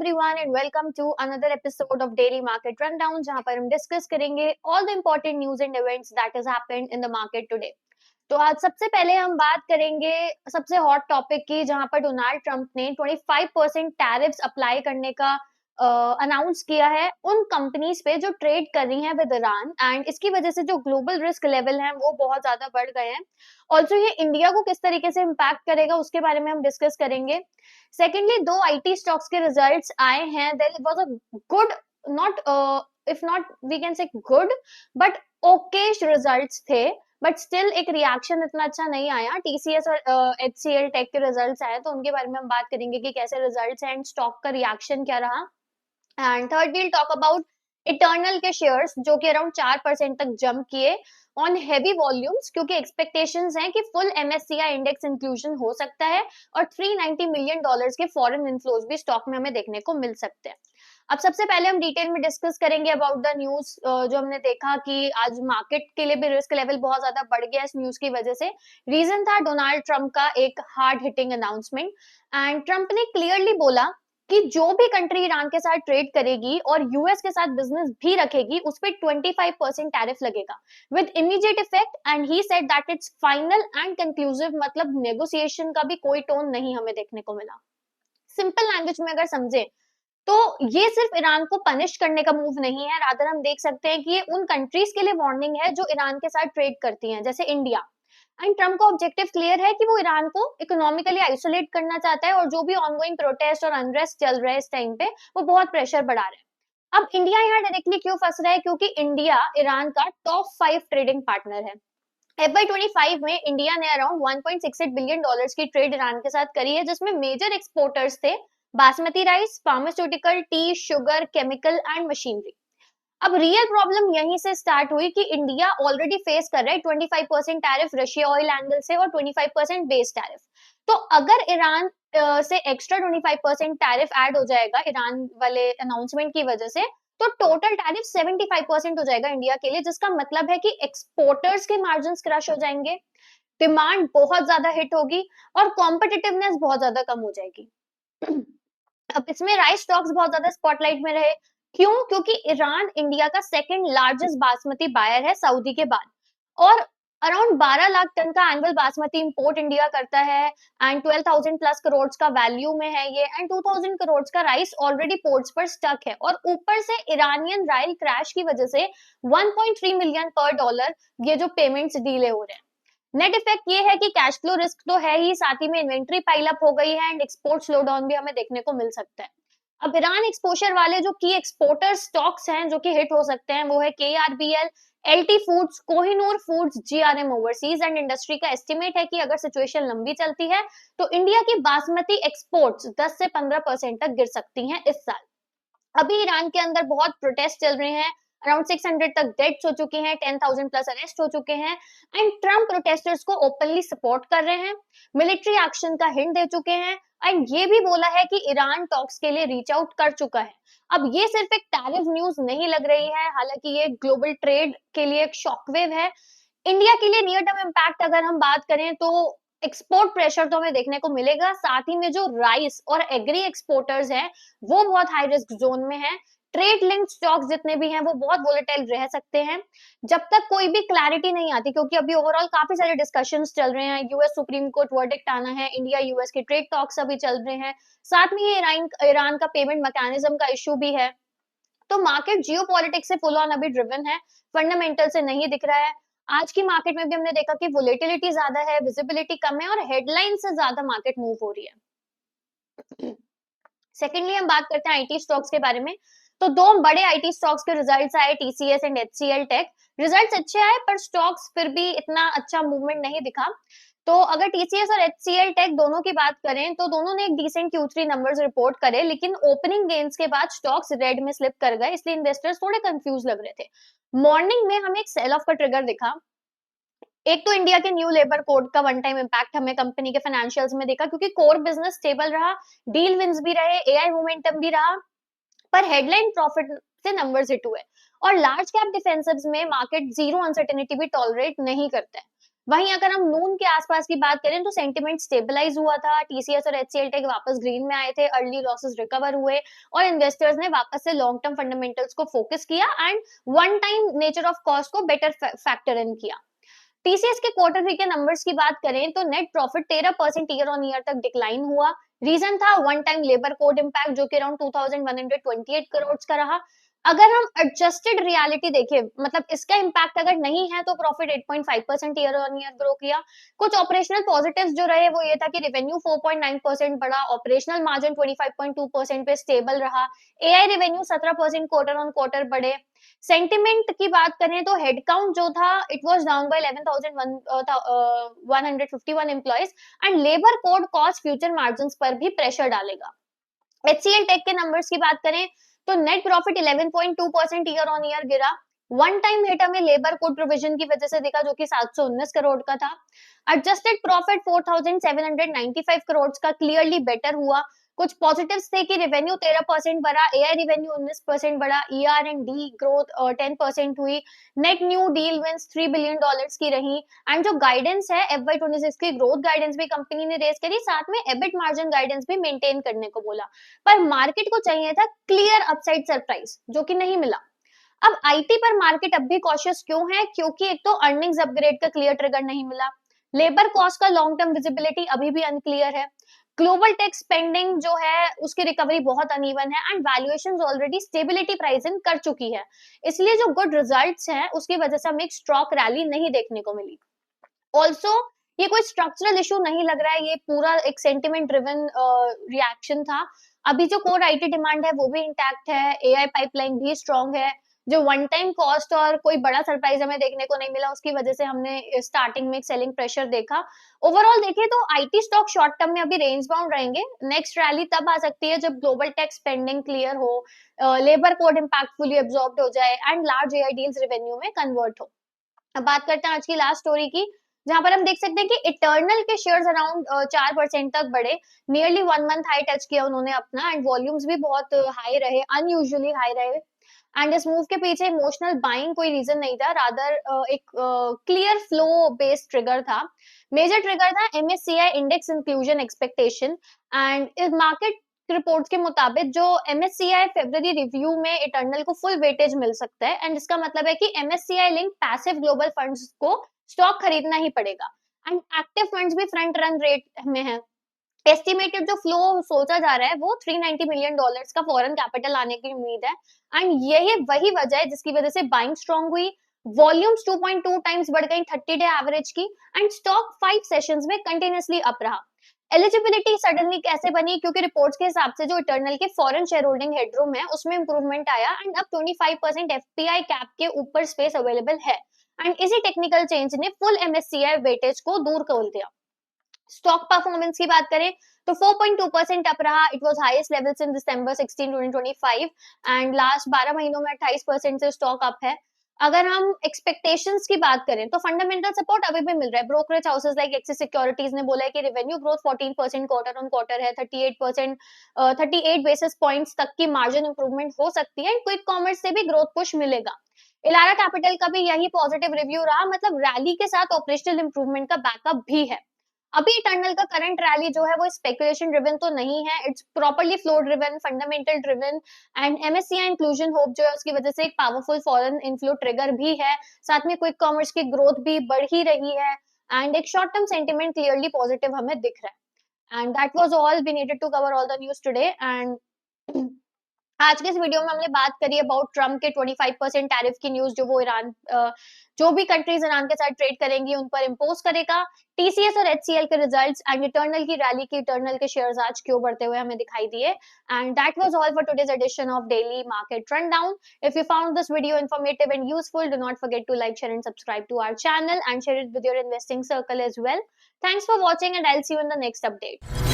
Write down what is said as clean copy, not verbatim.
everyone and welcome to another episode of Daily Market Rundown जहां पर हम discuss करेंगे all the important news and events that has happened in the market today. तो आज सबसे पहले हम बात करेंगे सबसे हॉट टॉपिक की जहां पर डोनाल्ड ट्रंप ने 25% टैरिफ्स अप्लाई करने का अनाउंस किया है उन कंपनीज पे जो ट्रेड कर रही हैं विद ईरान एंड इसकी वजह से जो ग्लोबल रिस्क लेवल है वो बहुत ज्यादा बढ़ गए हैं. ऑल्सो ये इंडिया को किस तरीके से इम्पैक्ट करेगा उसके बारे में हम डिस्कस करेंगे. सेकेंडली दो आईटी स्टॉक्स के रिजल्ट्स आए हैं. There was a good not if not we can say good but okayish results थे बट स्टिल एक रिएक्शन इतना अच्छा नहीं आया. टीसीएस और एचसीएल टेक के रिजल्ट्स आए तो उनके बारे में हम बात करेंगे कि कैसे रिजल्ट्स हैं एंड स्टॉक का रिएक्शन क्या रहा. And third we'll talk about Eternal के शेयर्स जो कि अराउंड 4% तक जंप किए ऑन हेवी वॉल्यूम्स क्योंकि एक्सपेक्टेशंस हैं कि फुल एमएससीआई इंडेक्स इंक्लूजन हो सकता है और $390 मिलियन के फॉरेन इनफ्लोज भी स्टॉक में हमें देखने को मिल सकते हैं. अब सबसे पहले हम डिटेल में डिस्कस करेंगे अबाउट द न्यूज जो हमने देखा कि आज मार्केट के लिए भी रिस्क लेवल बहुत ज्यादा बढ़ गया इस न्यूज की वजह से. रीजन था डोनाल्ड ट्रंप का एक hard hitting announcement and Trump ने क्लियरली बोला कि जो भी कंट्री ईरान के साथ ट्रेड करेगी और यूएस के साथ बिजनेस भी रखेगी उस पर 25% टैरिफ लगेगा with immediate effect and he said that it's final and conclusive. मतलब नेगोशिएशन का भी कोई टोन नहीं हमें देखने को मिला. सिंपल लैंग्वेज में अगर समझे तो ये सिर्फ ईरान को पनिश करने का मूव नहीं है, रादर हम देख सकते हैं कि ये उन कंट्रीज के लिए वार्निंग है जो ईरान के साथ ट्रेड करती हैं जैसे इंडिया. एंड ट्रम्प का ऑब्जेक्टिव क्लियर है कि वो ईरान को इकोनॉमिकली आइसोलेट करना चाहता है और जो भी ऑनगोइंग प्रोटेस्ट और अनरेस्ट चल रहा है इस टाइम पे वो बहुत प्रेशर बढ़ा रहा है. अब इंडिया यहाँ डायरेक्टली क्यों फंस रहा है क्योंकि इंडिया ईरान का टॉप 5 ट्रेडिंग पार्टनर है. FY25 में इंडिया ने अराउंड $1.68 बिलियन की ट्रेड ईरान के साथ करी है जिसमें मेजर एक्सपोर्टर्स थे basmati rice, pharmaceutical, T, sugar, chemical and machinery. अब रियल प्रॉब्लम यहीं से स्टार्ट हुई कि इंडिया ऑलरेडी फेस कर रहा है 25% टैरिफ रशिया ऑयल एंगल से और 25% बेस टैरिफ. तो अगर ईरान से एक्स्ट्रा 25% टैरिफ ऐड हो जाएगा ईरान वाले अनाउंसमेंट की वजह से तो टोटल टैरिफ 75% हो जाएगा इंडिया के लिए जिसका मतलब है कि एक्सपोर्टर्स के मार्जिन क्रश हो जाएंगे, डिमांड बहुत ज्यादा हिट होगी और कॉम्पिटिटिवनेस बहुत ज्यादा कम हो जाएगी. अब इसमें राइस स्टॉक्स बहुत ज्यादा स्पॉटलाइट में रहे. क्यों? क्योंकि ईरान इंडिया का सेकंड लार्जेस्ट बासमती बायर है सऊदी के बाद और अराउंड 12 लाख टन का एनुअल बासमती इंपोर्ट इंडिया करता है एंड 12,000 प्लस करोड़ का वैल्यू में है ये एंड 2,000 करोड़ का राइस ऑलरेडी पोर्ट्स पर स्टक है और ऊपर से ईरानियन राइल क्रैश की वजह से 1.3 मिलियन पर डॉलर ये जो पेमेंट्स डीले हो रहे हैं. नेट इफेक्ट ये है कि कैश फ्लो रिस्क तो है ही, साथ ही में इन्वेंट्री पाइल अप हो गई है एंड एक्सपोर्ट स्लो डाउन भी हमें देखने को मिल सकता है. अब ईरान एक्सपोजर वाले जो की एक्सपोर्टर स्टॉक्स हैं जो कि हिट हो सकते हैं वो है KRBL, LT foods, Kohinoor foods, GRM overseas and industry का एस्टिमेट है कि अगर सिचुएशन लंबी चलती है तो इंडिया की बासमती एक्सपोर्ट्स 10 से 15% तक गिर सकती हैं इस साल. अभी ईरान के अंदर बहुत प्रोटेस्ट चल रहे हैं, अराउंड 600 तक डेथ्स हो चुके हैं, 10,000 प्लस अरेस्ट हो चुके हैं एंड ट्रम्प प्रोटेस्टर्स को ओपनली सपोर्ट कर रहे हैं, मिलिट्री एक्शन का हिंट दे चुके हैं एंड ये भी बोला है कि ईरान टॉक्स के लिए रीच आउट कर चुका है. अब ये सिर्फ एक टैरिफ न्यूज नहीं लग रही है, हालांकि ये ग्लोबल ट्रेड के लिए एक शॉकवेव है. इंडिया के लिए नियर टर्म इम्पैक्ट अगर हम बात करें तो एक्सपोर्ट प्रेशर तो हमें देखने को मिलेगा, साथ ही में जो राइस और एग्री एक्सपोर्टर्स हैं वो बहुत हाई रिस्क जोन में है. ट्रेड लिंक स्टॉक्स जितने भी हैं वो बहुत वोलेटाइल रह सकते हैं जब तक कोई भी क्लैरिटी नहीं आती क्योंकि अभी ओवरऑल काफी सारे डिस्कशंस चल रहे हैं. यूएस सुप्रीम कोर्ट वर्डिक्ट आना है, इंडिया यूएस के ट्रेड टॉक्स अभी चल रहे हैं, साथ में ये ईरान का पेमेंट मैकेनिज्म का इशू भी है. तो मार्केट जियोपॉलिटिक्स से फुल ऑन अभी ड्रिवन है, फंडामेंटल से नहीं दिख रहा है. आज की मार्केट में भी हमने देखा कि वोलेटिलिटी ज्यादा है, विजिबिलिटी कम है और हेडलाइन से ज्यादा मार्केट मूव हो रही है. सेकेंडली हम बात करते हैं आईटी स्टॉक्स के बारे में. तो दो बड़े आईटी स्टॉक्स के रिजल्ट्स आए, TCS and HCL tech. Results अच्छे आए पर स्टॉक्स फिर भी इतना अच्छा मूवमेंट नहीं दिखा. तो अगर TCS और HCL टेक दोनों की बात करें तो दोनों ने एक डिसेंट Q3 नंबर्स रिपोर्ट करे लेकिन ओपनिंग गेन्स के बाद स्टॉक्स रेड में स्लिप कर गए, इसलिए इन्वेस्टर्स थोड़े कंफ्यूज लग रहे थे. मॉर्निंग में हमें एक सेल ऑफ का ट्रिगर दिखा. एक तो इंडिया के न्यू लेबर कोड का वन टाइम इम्पैक्ट हमें कंपनी के फाइनेंशियल्स में देखा क्योंकि कोर बिजनेस स्टेबल रहा, डील विंस भी रहे, AI मोमेंटम भी रहा पर हेडलाइन प्रॉफिट से नंबर्स हिट हुए और लार्ज कैप डिफेंसिव्स में मार्केट जीरो अनसर्टेनिटी भी टॉलरेट नहीं करता है. वहीं अगर हम नून के आसपास की बात करें तो सेंटिमेंट स्टेबलाइज हुआ था, टीसीएस और एचसीएल टेक वापस ग्रीन में आए थे, अर्ली लॉसेस रिकवर हुए और इन्वेस्टर्स ने वापस से लॉन्ग टर्म फंडामेंटल्स को फोकस किया and one time nature of cost को बेटर फैक्टर इन किया। टीसीएस के क्वार्टर थ्री के नंबर्स की बात करें तो net profit 13% year on year तक डिक्लाइन हुआ। रीजन था one time labour code impact जो कि अराउंड 2128 करोड़ का रहा। अगर हम एडजस्टेड रियलिटी देखें, मतलब इसका इम्पैक्ट अगर नहीं है तो profit 8.5% year on year grow किया। कुछ ऑपरेशनल पॉजिटिव्स जो रहे वो ये था कि रेवेन्यू 4.9% बढ़ा, ऑपरेशनल मार्जिन 25.2% पे स्टेबल रहा, AI revenue 17% quarter on quarter बढ़े। सेंटिमेंट की बात करें तो हेडकाउंट जो था it was down by 11,151 employees and labour code cost future margins पर भी प्रेशर डालेगा। एचसीएल टेक के नंबर्स की बात करें तो net profit 11.2% year on year गिरा। वन टाइम हिट हमें लेबर कोड प्रोविजन की वजह से दिखा जो कि 719 करोड़ का था। एडजस्टेड प्रॉफिट 4,795 करोड़ का क्लियरली बेटर हुआ। कुछ पॉजिटिव्स थे कि रेवेन्यू 13% बढ़ा, एआई रेवेन्यू 19% बढ़ा, ईआर एंड डी ग्रोथ 10% हुई, net new deal wins $3 billion की रही एंड जो गाइडेंस है FY26 की ग्रोथ गाइडेंस भी कंपनी ने रेज करी, साथ में एबिट मार्जिन गाइडेंस भी मेंटेन करने को बोला। पर मार्केट को चाहिए था क्लियर अपसाइड सरप्राइज जो कि नहीं मिला। अब आईटी पर मार्केट अब भी कॉशियस क्यों है? क्योंकि एक तो अर्निंग्स अपग्रेड का क्लियर ट्रिगर नहीं मिला, लेबर कॉस्ट का लॉन्ग टर्म विजिबिलिटी अभी भी अनक्लियर है, ग्लोबल टेक स्पेंडिंग जो है उसकी रिकवरी बहुत अनइवन है and valuations already stability pricing कर चुकी है। इसलिए जो गुड रिजल्ट्स हैं उसकी वजह से हमें एक स्टॉक रैली नहीं देखने को मिली। ऑल्सो ये कोई स्ट्रक्चरल इशू नहीं लग रहा है, ये पूरा एक सेंटिमेंट ड्रिवन रिएक्शन था। अभी जो कोर आईटी डिमांड है वो भी इंटैक्ट है, एआई पाइपलाइन भी स्ट्रांग है। जो वन टाइम कॉस्ट और कोई बड़ा सरप्राइज हमें देखने को नहीं मिला उसकी वजह से हमने स्टार्टिंग में एक सेलिंग प्रेशर देखा। ओवरऑल देखें तो आईटी स्टॉक शॉर्ट टर्म में अभी रेंज बाउंड रहेंगे। नेक्स्ट रैली तब आ सकती है जब ग्लोबल टेक स्पेंडिंग क्लियर हो, लेबर कोड इम्पैक्टफुली एब्जॉर्ब हो जाए and large AI deals revenue में कन्वर्ट हो। अब बात करते हैं आज की लास्ट स्टोरी की, जहां पर हम देख सकते हैं कि इटर्नल के शेयर्स अराउंड 4% तक बढ़े, नियरली 1 मंथ हाई टच किया उन्होंने अपना एंड वॉल्यूम्स भी बहुत हाई रहे, अनयूजुअली हाई रहे। एंड इस मूव के पीछे इमोशनल बाइंग कोई रीजन नहीं था, रादर एक क्लियर फ्लो बेस्ड ट्रिगर था। मेजर ट्रिगर था MSCI index inclusion expectation and इस मार्केट रिपोर्ट्स के मुताबिक जो एमएससीआई फेब्रुअरी रिव्यू में इटर्नल को फुल वेटेज मिल सकता है एंड इसका मतलब है कि MSCI link passive global funds को स्टॉक खरीदना ही पड़ेगा एंड एक्टिव फंड्स भी फ्रंट रन रेट में है। एस्टिमेटेड जो फ्लो सोचा जा रहा है वो $390 मिलियन का फॉरेन कैपिटल आने की उम्मीद है एंड यही वही वजह है जिसकी वजह से बाइंग स्ट्रांग हुई। वॉल्यूम्स 2.2 टाइम्स बढ़ गई 30 डे एवरेज की एंड स्टॉक 5 सेशंस में कंटिन्यूअसली अप रहा। एलिजिबिलिटी सडनली कैसे बनी? क्योंकि रिपोर्ट्स के हिसाब से जो इटर्नल के फॉरेन शेयर होल्डिंग हेडरूम है उसमें इंप्रूवमेंट आया एंड अब 25% एफपीआई कैप के ऊपर स्पेस अवेलेबल है एंड इसी टेक्निकल चेंज ने फुल एमएससीआई वेटेज को दूर कर दिया। स्टॉक परफॉर्मेंस की बात करें तो 4.2% अप रहा, it was highest levels in December 16 2025 and last 12 महीनों में 28% से स्टॉक अप है। अगर हम एक्सपेक्टेशंस की बात करें तो फंडामेंटल सपोर्ट अभी भी मिल रहा है। Brokerage houses like axis securities ने बोला है कि revenue growth 14% quarter on quarter है, 38 बेसिस पॉइंट्स तक की मार्जिन इंप्रूवमेंट हो सकती है, क्विक कॉमर्स से भी ग्रोथ पुश मिलेगा। इलारा कैपिटल का भी यही पॉजिटिव रिव्यू रहा, मतलब रैली के साथ ऑपरेशनल इंप्रूवमेंट का बैकअप भी है। अभी टनल का करंट रैली जो है वो स्पेकुलेशन ड्रिवन तो नहीं है, it's properly flow driven, fundamental driven and MSCI inclusion hope जो है उसकी वजह से एक पावरफुल फॉरेन इनफ्लो ट्रिगर भी है। साथ में क्विक कॉमर्स की ग्रोथ भी बढ़ ही रही है एंड एक short term sentiment clearly positive हमें दिख रहा है। And that was all, we needed to cover all the news today and आज के इस वीडियो में हमने बात करी अबाउट ट्रम्प के 25% टैरिफ की न्यूज जो वो ईरान जो भी कंट्रीज ईरान के साथ ट्रेड करेंगी उन पर इम्पोज करेगा, टीसीएस और एचसीएल के रिजल्ट्स एंड इटर्नल की रैली की इटर्नल के शेयर्स आज क्यों बढ़ते हुए हमें दिखाई दिए। And that was all for today's edition of daily market rundown. If you found this video informative and useful, do not forget to like, share and subscribe to our channel and share it with your investing circle as well. Thanks for watching and I'll see you in the next update.